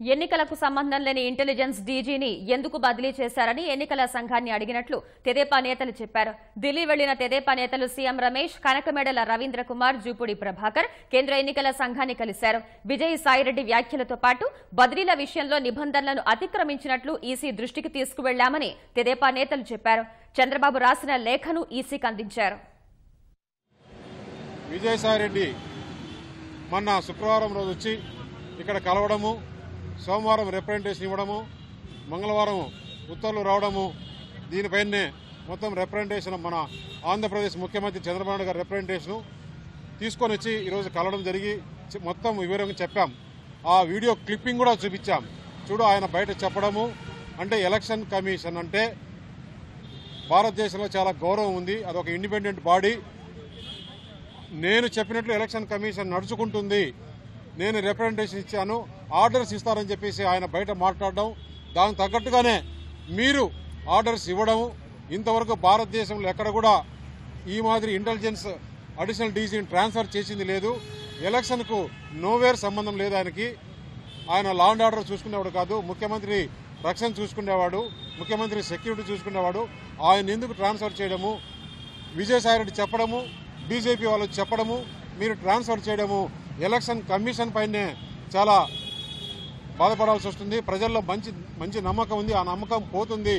ఎన్నికలకు సంబంధం లేని ఇంటెలిజెన్స్ డీజీని ఎందుకు బదిలీ చేశారని ఎన్నికల సంఘాన్ని అడిగినట్లు తెదేపా నేతలు చెప్పారు. ఢిల్లీ వెళ్లిన తెదేపా నేతలు సీఎం రమేష్, కనకమేడల రవీంద్ర కుమార్, జూపూడి ప్రభాకర్ కేంద్ర ఎన్నికల సంఘాన్ని కలిశారు. విజయ్ సాయిరెడ్డి వ్యాఖ్యలతో పాటు బదిలీల విషయంలో నిబంధనలను అతిక్రమించినట్లు ఈసీ దృష్టికి తీసుకువెళ్లామని తెదేపా నేతలు చెప్పారు. చంద్రబాబు రాసిన లేఖను ఈసీకి అందించారు. విజయ్ సాయిరెడ్డి మొన్న శుక్రవారం రోజు వచ్చి ఇక్కడ కలవడము, సోమవారం రిప్రజెంటేషన్ ఇవ్వడము, మంగళవారం ఉత్తర్వులు రావడము, దీనిపైనే మొత్తం రిప్రజెంటేషన్ మన ఆంధ్రప్రదేశ్ ముఖ్యమంత్రి చంద్రబాబు నాయుడు గారి రిప్రజెంటేషన్ తీసుకొని వచ్చి ఈరోజు కలవడం జరిగి మొత్తం వివరంగా చెప్పాం. ఆ వీడియో క్లిప్పింగ్ కూడా చూపించాం. చూడు, ఆయన బయట చెప్పడము అంటే ఎలక్షన్ కమిషన్ అంటే భారతదేశంలో చాలా గౌరవం ఉంది, అదొక ఇండిపెండెంట్ బాడీ. నేను చెప్పినట్లు ఎలక్షన్ కమిషన్ నడుచుకుంటుంది, నేను రిప్రజెంటేషన్ ఇచ్చాను, ఆర్డర్స్ ఇస్తారని చెప్పేసి ఆయన బయట మాట్లాడడం, దానికి తగ్గట్టుగానే మీరు ఆర్డర్స్ ఇవ్వడం. ఇంతవరకు భారతదేశంలో ఎక్కడ కూడా ఈ మాదిరి ఇంటెలిజెన్స్ అడిషనల్ డీజీని ట్రాన్స్ఫర్ చేసింది లేదు. ఎలక్షన్కు నోవేర్ సంబంధం లేదు ఆయనకి. ఆయన లా అండ్ ఆర్డర్ చూసుకునేవాడు కాదు, ముఖ్యమంత్రి రక్షణ చూసుకునేవాడు, ముఖ్యమంత్రి సెక్యూరిటీ చూసుకునేవాడు. ఆయన ఎందుకు ట్రాన్స్ఫర్ చేయడము, విజయసాయిరెడ్డి చెప్పడము, బీజేపీ వాళ్ళు చెప్పడము, మీరు ట్రాన్స్ఫర్ చేయడము ఎలక్షన్ కమిషన్ పైనే చాలా బాధపడాల్సి వస్తుంది. ప్రజల్లో మంచి నమ్మకం ఉంది, ఆ నమ్మకం పోతుంది,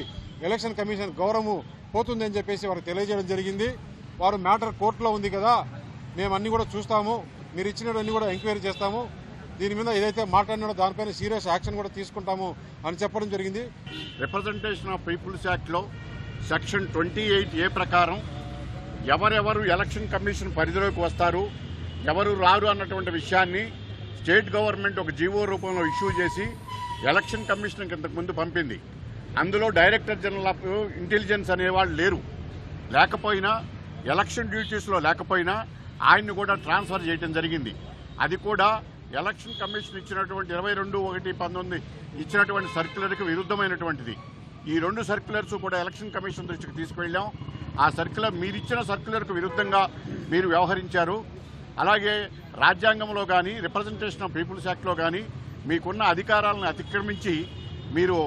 ఎలక్షన్ కమిషన్ గౌరవం పోతుంది అని చెప్పేసి వారికి తెలియజేయడం జరిగింది. వారు మ్యాటర్ కోర్టులో ఉంది కదా, మేము అన్ని కూడా చూస్తాము, మీరు ఇచ్చినవన్నీ కూడా ఎంక్వైరీ చేస్తాము, దీని మీద ఏదైతే మాట్లాడినాడో దానిపైన సీరియస్ యాక్షన్ కూడా తీసుకుంటాము అని చెప్పడం జరిగింది. రిప్రజెంటేషన్ ఆఫ్ పీపుల్స్ యాక్ట్లో సెక్షన్ 28A ప్రకారం ఎవరెవరు ఎలక్షన్ కమిషన్ పరిధిలోకి వస్తారు, ఎవరు రారు అన్నటువంటి విషయాన్ని స్టేట్ గవర్నమెంట్ ఒక జీవో రూపంలో ఇష్యూ చేసి ఎలక్షన్ కమిషన్కి ఇంతకుముందు పంపింది. అందులో డైరెక్టర్ జనరల్ ఆఫ్ ఇంటెలిజెన్స్ అనేవాళ్ళు లేరు, లేకపోయినా ఎలక్షన్ డ్యూటీస్లో లేకపోయినా ఆయన్ని కూడా ట్రాన్స్ఫర్ చేయడం జరిగింది. అది కూడా ఎలక్షన్ కమిషన్ ఇచ్చినటువంటి 22/1/19 ఇచ్చినటువంటి సర్క్యులర్కి విరుద్ధమైనటువంటిది. ఈ 2 సర్క్యులర్స్ కూడా ఎలక్షన్ కమిషన్ దృష్టికి తీసుకువెళ్ళాం. ఆ సర్క్యులర్ మీరిచ్చిన సర్క్యులర్కు విరుద్ధంగా మీరు వ్యవహరించారు. అలాగే రాజ్యాంగంలో కానీ రిప్రజెంటేషన్ ఆఫ్ పీపుల్స్ యాక్ట్లో కానీ మీకున్న అధికారాలను అతిక్రమించి మీరు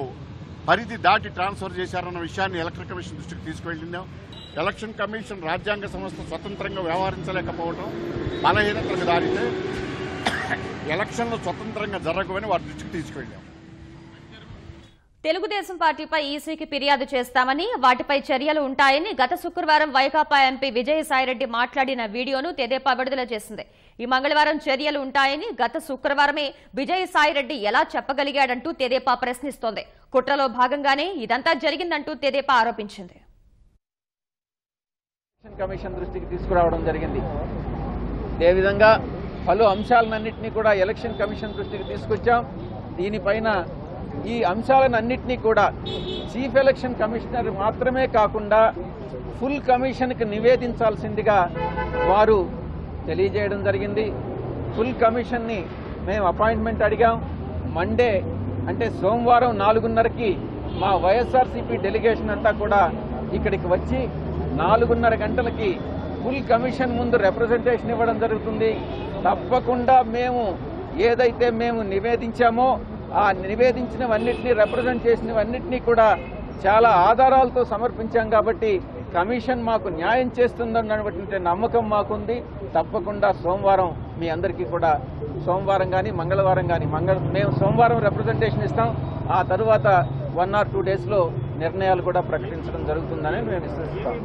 పరిధి దాటి ట్రాన్స్ఫర్ చేశారన్న విషయాన్ని ఎలక్షన్ కమిషన్ దృష్టికి తీసుకువెళ్ళిందాం. ఎలక్షన్ కమిషన్ రాజ్యాంగ సంస్థ స్వతంత్రంగా వ్యవహరించలేకపోవడం బలహీనతలకు దారితే ఎలక్షన్లు స్వతంత్రంగా జరగవని వారి దృష్టికి తీసుకువెళ్ళాం. తెలుగుదేశం పార్టీపై ఈసీకి ఫిర్యాదు చేస్తామని, వాటిపై చర్యలు ఉంటాయని గత శుక్రవారం వైకాపా ఎంపీ విజయ్ సాయిరెడ్డి మాట్లాడిన వీడియోను తెదేపా విడుదల చేసింది. ఈ మంగళవారం చర్యలు ఉంటాయని గత శుక్రవారమే విజయ్ సాయిరెడ్డి ఎలా చెప్పగలిగాడంటూ తెదేపా ప్రశ్నిస్తోంది. కుట్రలో భాగంగానే ఇదంతా జరిగిందంటూ తెదేపా ఆరోపించింది. కమిషన్ దృష్టికి తీసుకురావడం జరిగింది. అదేవిధంగా పలు అంశాలన్నింటినీ కూడా ఎలక్షన్ కమిషన్ దృష్టికి తీసుకొచ్చాం. దీనిపైన ఈ అంశాలన్నింటినీ కూడా చీఫ్ ఎలక్షన్ కమిషనర్ మాత్రమే కాకుండా ఫుల్ కమిషన్కి నివేదించాల్సిందిగా వారు తెలియజేయడం జరిగింది. ఫుల్ కమిషన్ని మేము అపాయింట్మెంట్ అడిగాం. మండే అంటే సోమవారం 4:30కి మా వైఎస్ఆర్సీపీ డెలిగేషన్ అంతా కూడా ఇక్కడికి వచ్చి 4:30 గంటలకి ఫుల్ కమిషన్ ముందు రిప్రజెంటేషన్ ఇవ్వడం జరుగుతుంది. తప్పకుండా మేము ఏదైతే మేము నివేదించామో ఆ నివేదించినవన్నింటినీ రిప్రజెంట్ చేసినవన్నింటినీ కూడా చాలా ఆధారాలతో సమర్పించాం. కాబట్టి కమిషన్ మాకు న్యాయం చేస్తుందన్నటువంటి నమ్మకం మాకుంది. తప్పకుండా సోమవారం మీ అందరికీ కూడా సోమవారం కానీ మంగళవారం కానీ మేము సోమవారం రిప్రజెంటేషన్ ఇస్తాం. ఆ తరువాత 1 or 2 daysలో నిర్ణయాలు కూడా ప్రకటించడం జరుగుతుందని మేము విశ్వసిస్తాం.